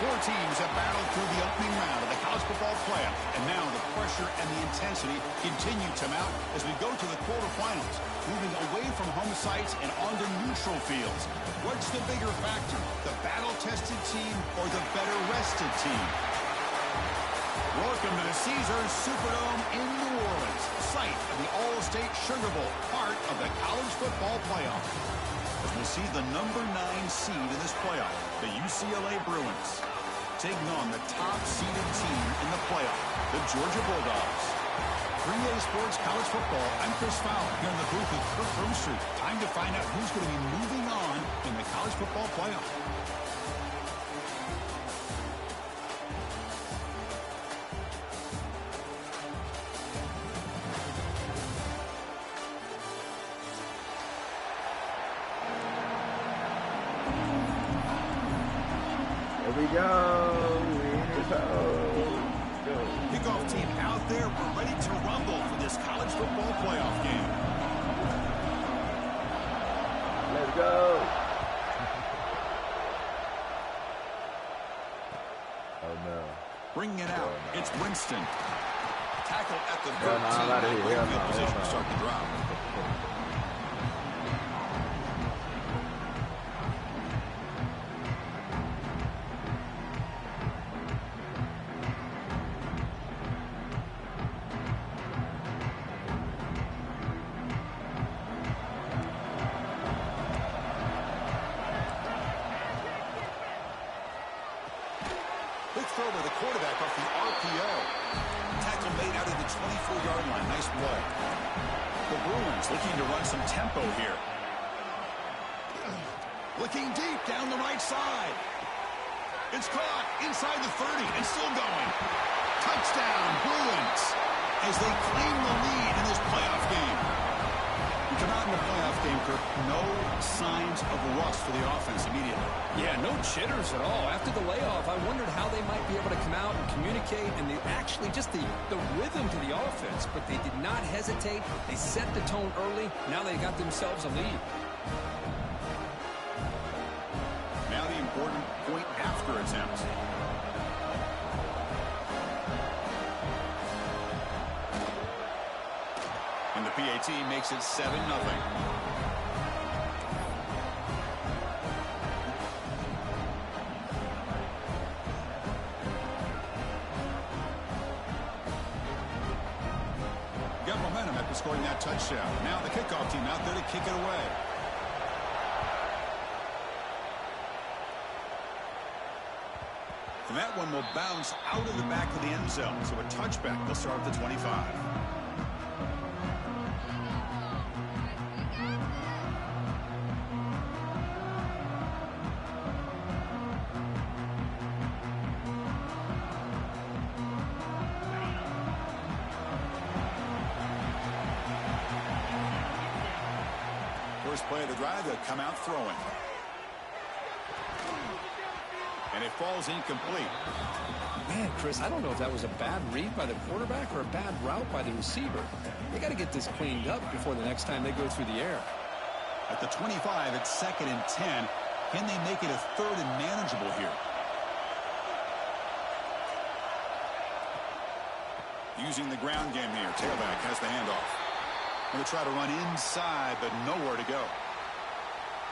Four teams have battled through the opening round of the college football playoff, and now the pressure and the intensity continue to mount as we go to the quarterfinals, moving away from home sites and onto neutral fields. What's the bigger factor, the battle-tested team or the better-rested team? Welcome to the Caesars Superdome in New Orleans, site of the All-State Sugar Bowl, part of the college football playoff. As we'll see the number 9 seed in this playoff, the UCLA Bruins, taking on the top-seeded team in the playoff, the Georgia Bulldogs. 3A Sports College Football, I'm Chris Fowler here in the booth with Kirk Broomstreet. Time to find out who's going to be moving on in the college football playoff. Here we go. Kickoff team out there. We're ready to rumble for this college football playoff game. Let's go. Oh, no. Bringing it out. It's Winston. Tackle at the 13. Good position to start the drive. Quick throw by the quarterback off the RPO. Tackle made out of the 24-yard line. Nice play. The Bruins looking to run some tempo here. Looking deep down the right side. It's caught inside the 30 and still going. Touchdown, Bruins, as they claim the lead in this playoff game. We come out in the playoff game, Kirk, no signs of rust for the offense immediately. Yeah, no jitters at all. After the layoff, I wondered how they might be able to come out and communicate, and actually just the rhythm to the offense. But they did not hesitate. They set the tone early. Now they got themselves a lead. Now the important point after attempt. And the PAT makes it 7-0. Got momentum after scoring that touchdown. Now the kickoff team out there to kick it away. And that one will bounce out of the back of the end zone. So a touchback. They'll start at the 25. First play of the drive, they'll come out throwing. And it falls incomplete. Man, Chris, I don't know if that was a bad read by the quarterback or a bad route by the receiver. They got to get this cleaned up before the next time they go through the air. At the 25, it's 2nd and 10. Can they make it a 3rd and manageable here? Using the ground game here. Tailback has the handoff. Going to try to run inside, but nowhere to go.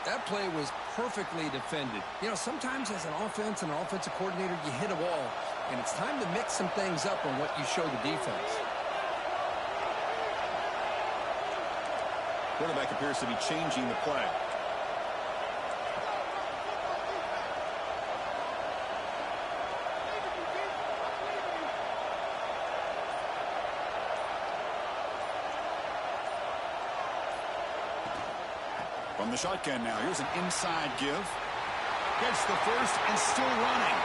That play was perfectly defended. You know, sometimes as an offense and an offensive coordinator, you hit a wall, and it's time to mix some things up on what you show the defense. Quarterback appears to be changing the play. From the shotgun now, here's an inside give. Gets the first and still running.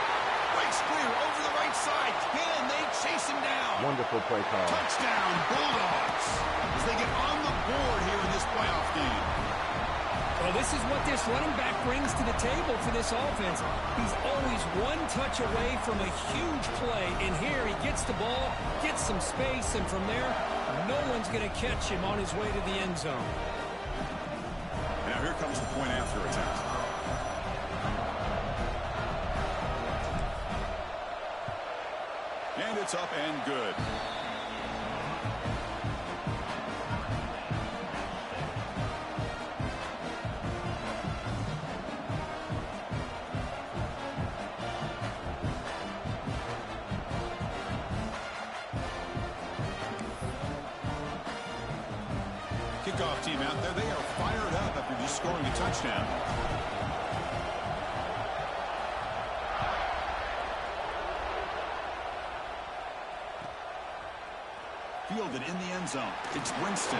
Breaks clear over the right side. Can they chase him down? Wonderful play call. Touchdown, Bulldogs, as they get on the board here in this playoff game. Well, this is what this running back brings to the table for this offense. He's always one touch away from a huge play, and here he gets the ball, gets some space, and from there, no one's going to catch him on his way to the end zone. Now here comes the point after attempt. And it's up and good. Kickoff team out there. They are fired up after just scoring a touchdown. Fielded in the end zone. It's Winston.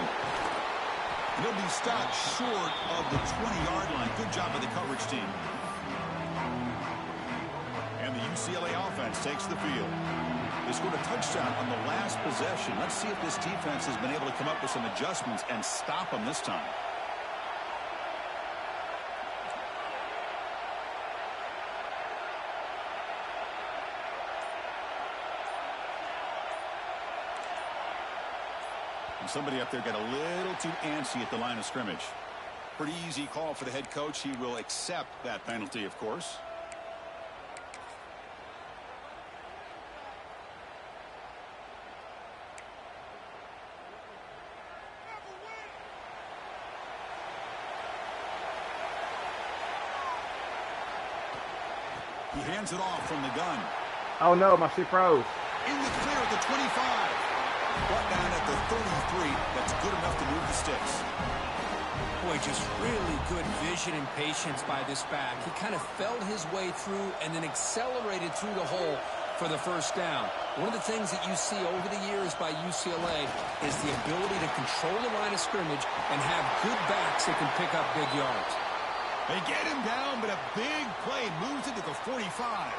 He'll be stopped short of the 20-yard line. Good job by the coverage team. And the UCLA offense takes the field. They scored a touchdown on the last possession. Let's see if this defense has been able to come up with some adjustments and stop them this time. And somebody up there got a little too antsy at the line of scrimmage. Pretty easy call for the head coach. He will accept that penalty, of course. He hands it off from the gun. Oh no, my shit froze. In the clear at the 25. Brought down at the 33. That's good enough to move the sticks. Boy, just really good vision and patience by this back. He kind of felt his way through and then accelerated through the hole for the first down. One of the things that you see over the years by UCLA is the ability to control the line of scrimmage and have good backs that can pick up big yards. They get him down, but a big play moves it to the 45.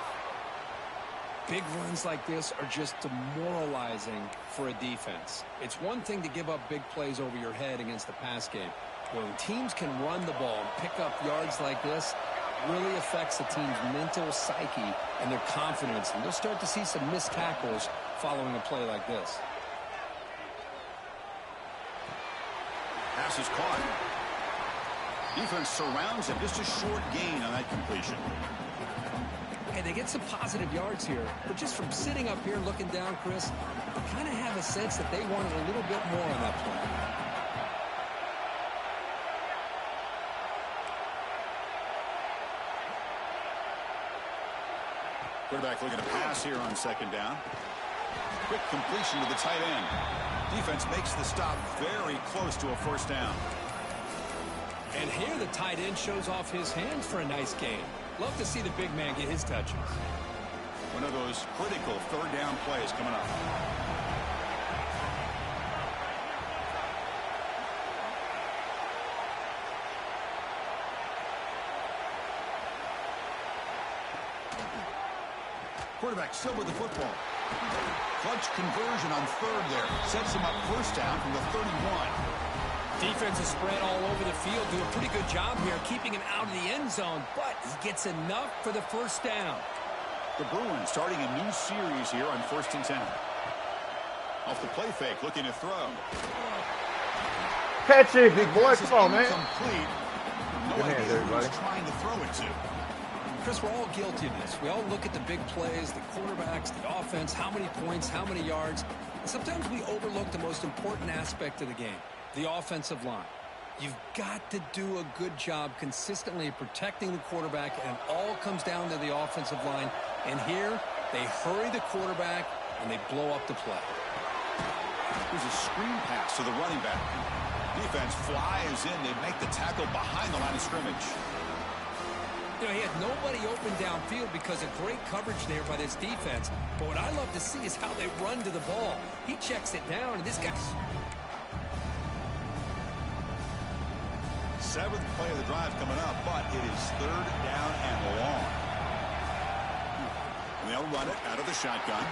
Big runs like this are just demoralizing for a defense. It's one thing to give up big plays over your head against the pass game. When teams can run the ball and pick up yards like this, it really affects the team's mental psyche and their confidence. And you'll start to see some missed tackles following a play like this. Pass is caught. Defense surrounds him. Just a short gain on that completion. And they get some positive yards here, but just from sitting up here looking down, Chris, I kind of have a sense that they wanted a little bit more on that play. Quarterback looking to pass here on second down. Quick completion to the tight end. Defense makes the stop very close to a first down. And here the tight end shows off his hands for a nice gain. Love to see the big man get his touches. One of those critical third down plays coming up. Quarterback still with the football. Clutch conversion on third there. Sets him up first down from the 31. Defense is spread all over the field. Do a pretty good job here keeping him out of the end zone, but he gets enough for the first down. The Bruins starting a new series here on 1st and 10. Off the play fake, looking to throw. Catch it, big boy. Come on, man. Incomplete. No idea who he's trying to throw it to. Chris, we're all guilty of this. We all look at the big plays, the quarterbacks, the offense, how many points, how many yards. And sometimes we overlook the most important aspect of the game, the offensive line. You've got to do a good job consistently protecting the quarterback, and it all comes down to the offensive line. And here, they hurry the quarterback, and they blow up the play. Here's a screen pass to the running back. Defense flies in. They make the tackle behind the line of scrimmage. You know, he had nobody open downfield because of great coverage there by this defense. But what I love to see is how they run to the ball. He checks it down, and this guy's... Seventh play of the drive coming up, but it is third down and long. And they'll run it out of the shotgun.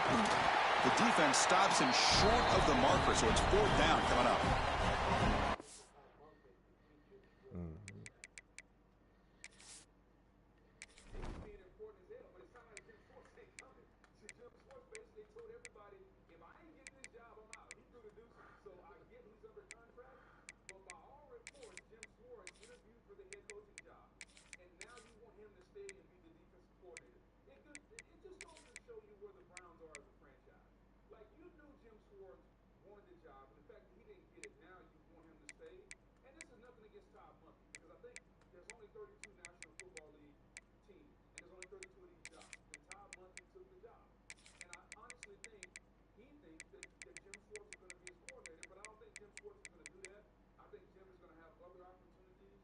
The defense stops him short of the marker, so it's fourth down coming up. 32 National Football League teams, and there's only 32 of these jobs. And Todd Monken took the job. And I honestly think he thinks that Jim Schwartz is going to be his coordinator, but I don't think Jim Schwartz is going to do that. I think Jim is going to have other opportunities.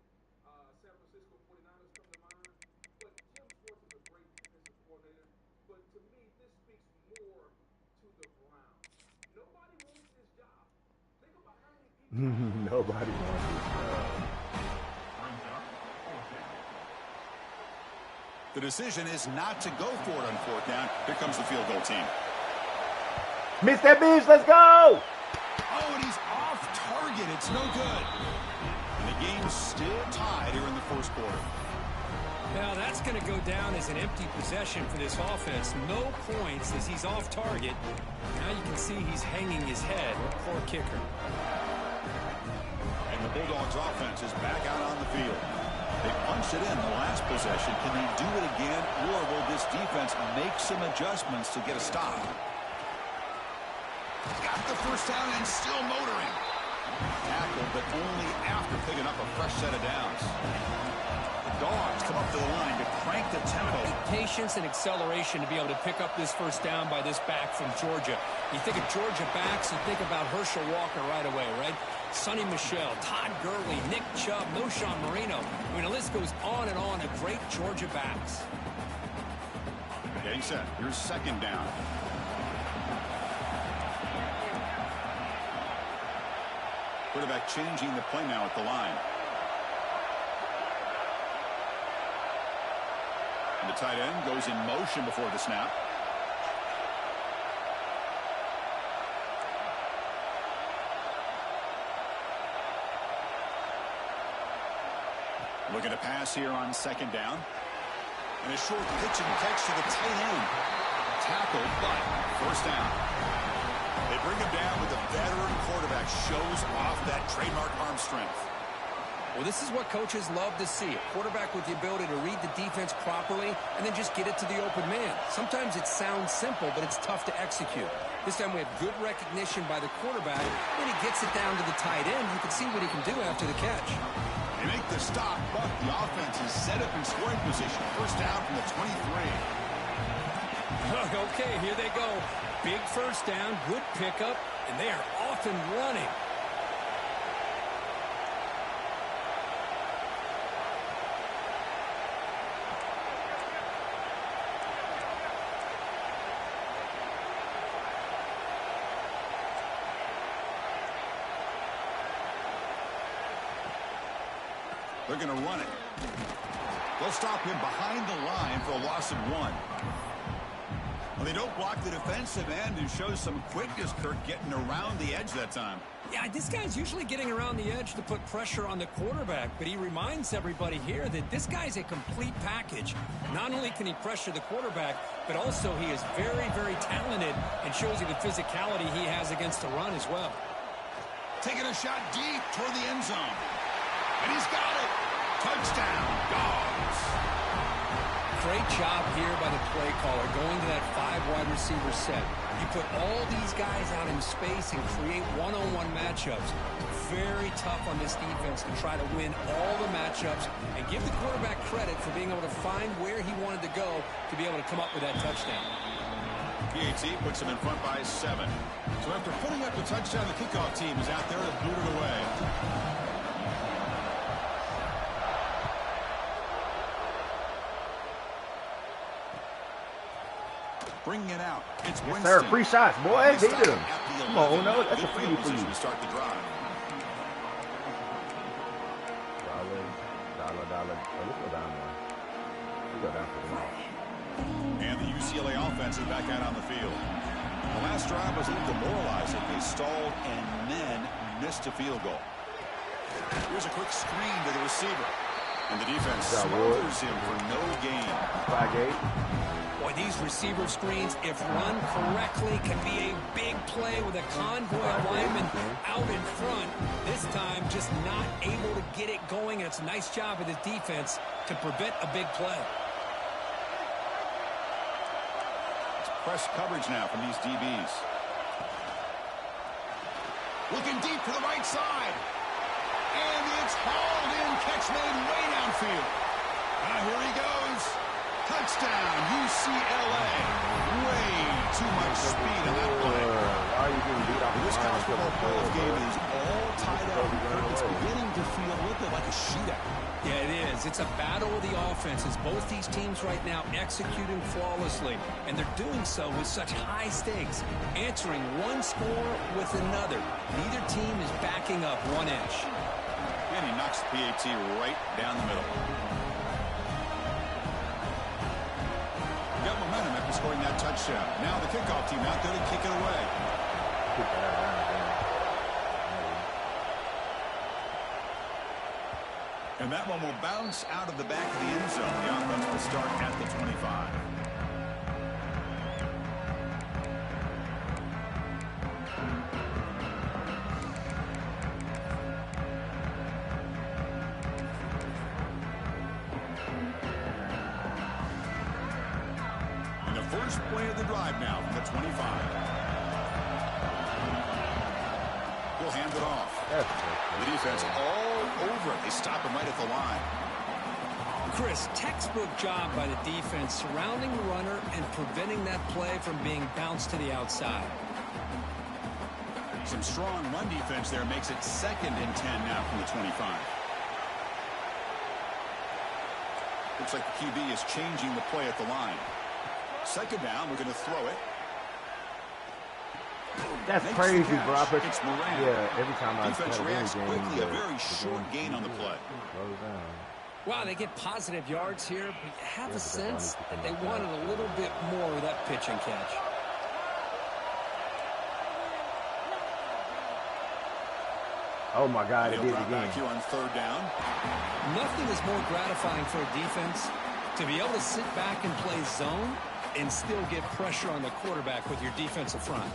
San Francisco 49ers come to mind. But Jim Schwartz is a great defensive coordinator. But to me, this speaks more to the Browns. Nobody wants this job. Think about how many people... Nobody wants this job. The decision is not to go for it on fourth down. Here comes the field goal team. Miss that bitch, let's go! Oh, and he's off target. It's no good. And the game's still tied here in the first quarter. Now that's going to go down as an empty possession for this offense. No points as he's off target. Now you can see he's hanging his head. Poor kicker. And the Bulldogs offense is back out on the field. They punched it in the last possession. Can they do it again, or will this defense make some adjustments to get a stop? Got the first down and still motoring. Tackled, but only after picking up a fresh set of downs. The Dogs come up to the line to crank the tempo. Patience and acceleration to be able to pick up this first down by this back from Georgia. You think of Georgia backs, you think about Herschel Walker right away, right? Sonny Michel, Todd Gurley, Nick Chubb, Noshawn Marino. I mean, the list goes on and on of great Georgia backs. Getting set. Here's second down. Quarterback changing the play now at the line. And the tight end goes in motion before the snap. Looking to pass here on second down. And a short pitch and catch to the tight end. Tackled, but first down. They bring him down with a veteran quarterback. Shows off that trademark arm strength. Well, this is what coaches love to see. A quarterback with the ability to read the defense properly and then just get it to the open man. Sometimes it sounds simple, but it's tough to execute. This time we have good recognition by the quarterback. When he gets it down to the tight end, you can see what he can do after the catch. They make the stop, but the offense is set up in scoring position. First down from the 23. Okay, here they go. Big first down, good pickup, and they are off and running. They're going to run it. They'll stop him behind the line for a loss of 1. Well, they don't block the defensive end, who shows some quickness, Kirk, getting around the edge that time. Yeah, this guy's usually getting around the edge to put pressure on the quarterback, but he reminds everybody here that this guy's a complete package. Not only can he pressure the quarterback, but also he is very, very talented and shows you the physicality he has against the run as well. Taking a shot deep toward the end zone. And he's got it. Touchdown, Dogs. Great job here by the play caller going to that 5 wide receiver set. You put all these guys out in space and create one-on-one matchups. Very tough on this defense to try to win all the matchups and give the quarterback credit for being able to find where he wanted to go to be able to come up with that touchdown. PAT puts him in front by 7. So after putting up the touchdown, the kickoff team is out there to boot it away. Bringing it out. It's Winston. Sir, free shots, boy. Beat him. Come on, no, that's a free for you. To start the drive. Dollar. Oh, let's go down one. Let's go down for the ball. And the UCLA offense is back out on the field. The last drive was a little demoralizing. They stalled and then missed a field goal. Here's a quick screen to the receiver. And the defense smothers him for no gain. 5-8. Boy, these receiver screens, if run correctly, can be a big play with a convoy of linemen out in front. This time, just not able to get it going, and it's a nice job of the defense to prevent a big play. It's press coverage now from these DBs. Looking deep to the right side. And it's hauled in, catch made way downfield. Here he goes. Touchdown, UCLA. Way too much speed in that play. Why are you getting beat off? This college football playoff game is all tied up. It's beginning to feel a little bit like a shootout. Yeah, it is. It's a battle of the offenses. Both these teams right now executing flawlessly, and they're doing so with such high stakes, answering one score with another. Neither team is backing up one inch. And he knocks the PAT right down the middle. Got momentum after scoring that touchdown. Now the kickoff team out there to kick it away. And that one will bounce out of the back of the end zone. The offense will start at the 25. And the first play of the drive now from the 25. He'll hand it off. The defense all over it. They stop him right at the line. Chris, textbook job by the defense surrounding the runner and preventing that play from being bounced to the outside. Some strong run defense there makes it 2nd and 10 now from the 25. Looks like the QB is changing the play at the line. 2nd down, we're going to throw it. That's crazy, bro. It's Moran. Yeah, every time I defense reacts quickly, a very short gain on the play. Wow, they get positive yards here, but you have a sense that they wanted a little bit more with that pitch and catch. Oh my God, it did drop again. Back here on 3rd down. Nothing is more gratifying for a defense to be able to sit back and play zone and still get pressure on the quarterback with your defensive front.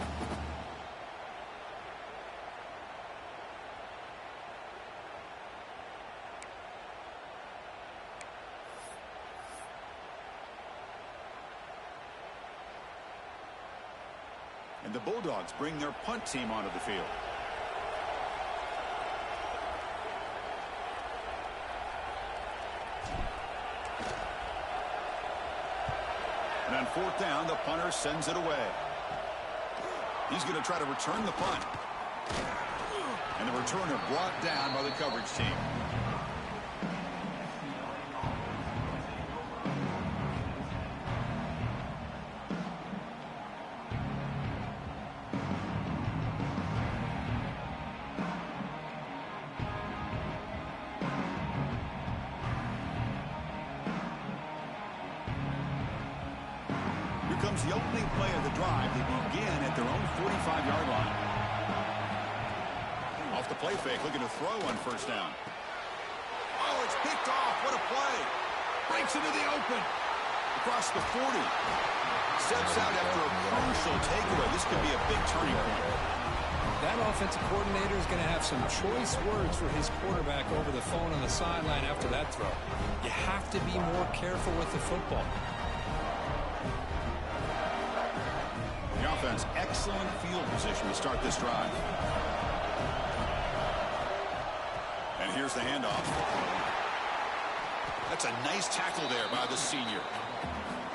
And the Bulldogs bring their punt team onto the field. And on 4th down, the punter sends it away. He's going to try to return the punt. And the returner brought down by the coverage team. Comes the opening play of the drive. They begin at their own 45-yard line. Off the play fake, looking to throw on 1st down. Oh, it's picked off. What a play. Breaks into the open. Across the 40. Steps out after a crucial takeaway. This could be a big turning point. That offensive coordinator is going to have some choice words for his quarterback over the phone on the sideline after that throw. You have to be more careful with the football. The offense, excellent field position to start this drive. And here's the handoff. That's a nice tackle there by the senior.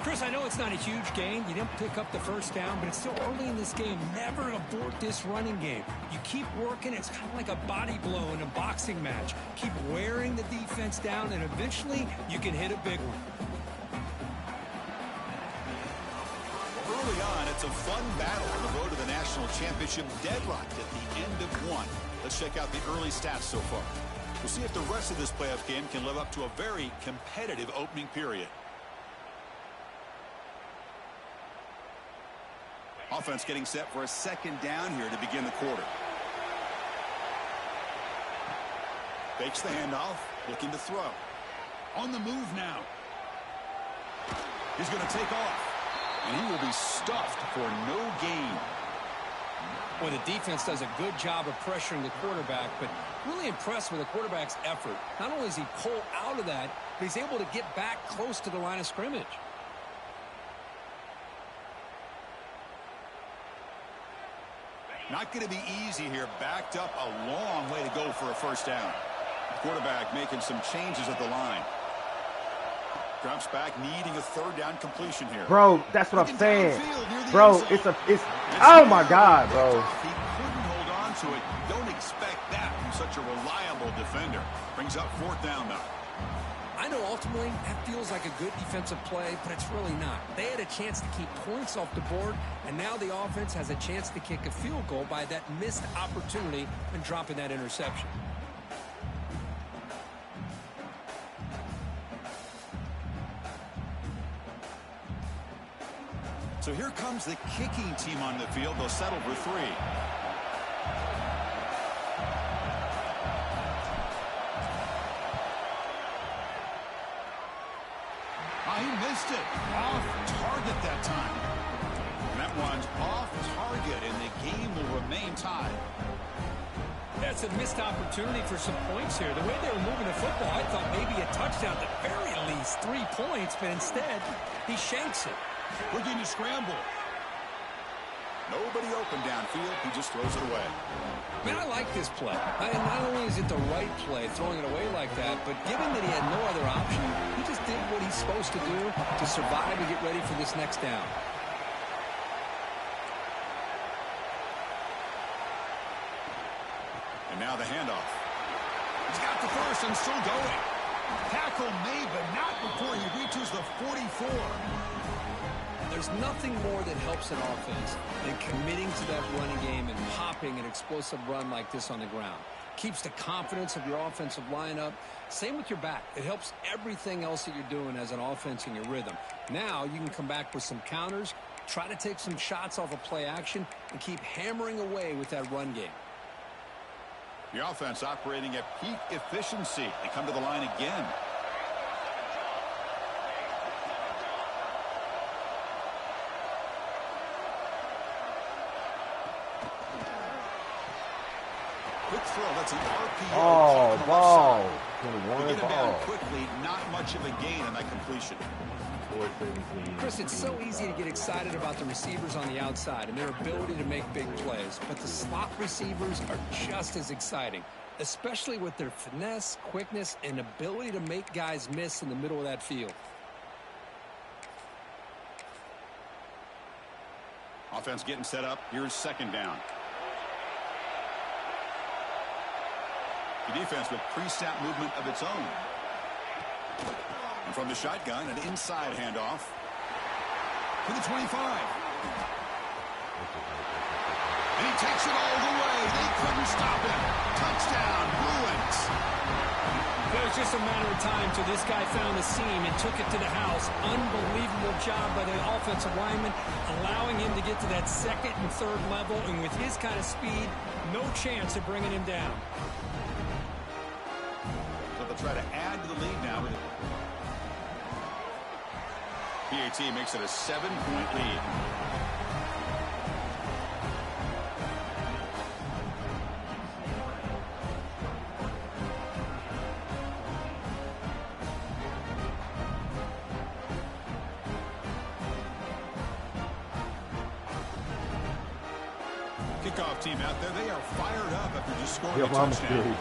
Chris, I know it's not a huge gain. You didn't pick up the 1st down, but it's still early in this game. Never abort this running game. You keep working. It's kind of like a body blow in a boxing match. Keep wearing the defense down, and eventually you can hit a big one. Early on, it's a fun battle on the road to the national championship, deadlocked at the end of one. Let's check out the early stats so far. We'll see if the rest of this playoff game can live up to a very competitive opening period. Offense getting set for a 2nd down here to begin the quarter. Fakes the handoff, looking to throw. On the move now. He's going to take off. And he will be stuffed for no gain. Well, the defense does a good job of pressuring the quarterback, but really impressed with the quarterback's effort. Not only does he pull out of that, but he's able to get back close to the line of scrimmage. Not going to be easy here. Backed up a long way to go for a 1st down. Quarterback making some changes at the line. Drops back, needing a third down completion here. Bro, that's what I'm saying. Bro, it's oh my God, bro. He couldn't hold on to it. Don't expect that from such a reliable defender. Brings up fourth down, though. I know ultimately that feels like a good defensive play, but it's really not. They had a chance to keep points off the board, and now the offense has a chance to kick a field goal by that missed opportunity and dropping that interception. So here comes the kicking team on the field. They'll settle for 3. He missed it. Off target that time. And that one's off target, and the game will remain tied. That's a missed opportunity for some points here. The way they were moving the football, I thought maybe a touchdown at the very least, 3 points, but instead, he shanks it. Looking to scramble. Nobody open downfield. He just throws it away. Man, I like this play. Not only is it the right play, throwing it away like that, but given that he had no other option, he just did what he's supposed to do to survive and get ready for this next down. And now the handoff. He's got the first and still going. Tackle made, but not before he reaches the 44. There's nothing more that helps an offense than committing to that running game and popping an explosive run like this on the ground. Keeps the confidence of your offensive lineup. Same with your back. It helps everything else that you're doing as an offense in your rhythm. Now you can come back with some counters, try to take some shots off of play action, and keep hammering away with that run game. The offense operating at peak efficiency. They come to the line again. Quick throw. That's an RPO. Oh, ball. 21 get it down ball. quickly. Not much of a gain on that completion. Chris, it's so easy to get excited about the receivers on the outside and their ability to make big plays, but the slot receivers are just as exciting, especially with their finesse, quickness, and ability to make guys miss in the middle of that field. Offense getting set up. Here's second down. The defense with pre-snap movement of its own. And from the shotgun, an inside handoff to the 25. And he takes it all the way. They couldn't stop him. Touchdown, Bruins. It was just a matter of time till this guy found the seam and took it to the house. Unbelievable job by the offensive lineman, allowing him to get to that second and third level. And with his kind of speed, no chance of bringing him down. So they'll try to add to the lead now. PAT makes it a 7-point lead. Kickoff team out there, they are fired up after just scoring a touchdown.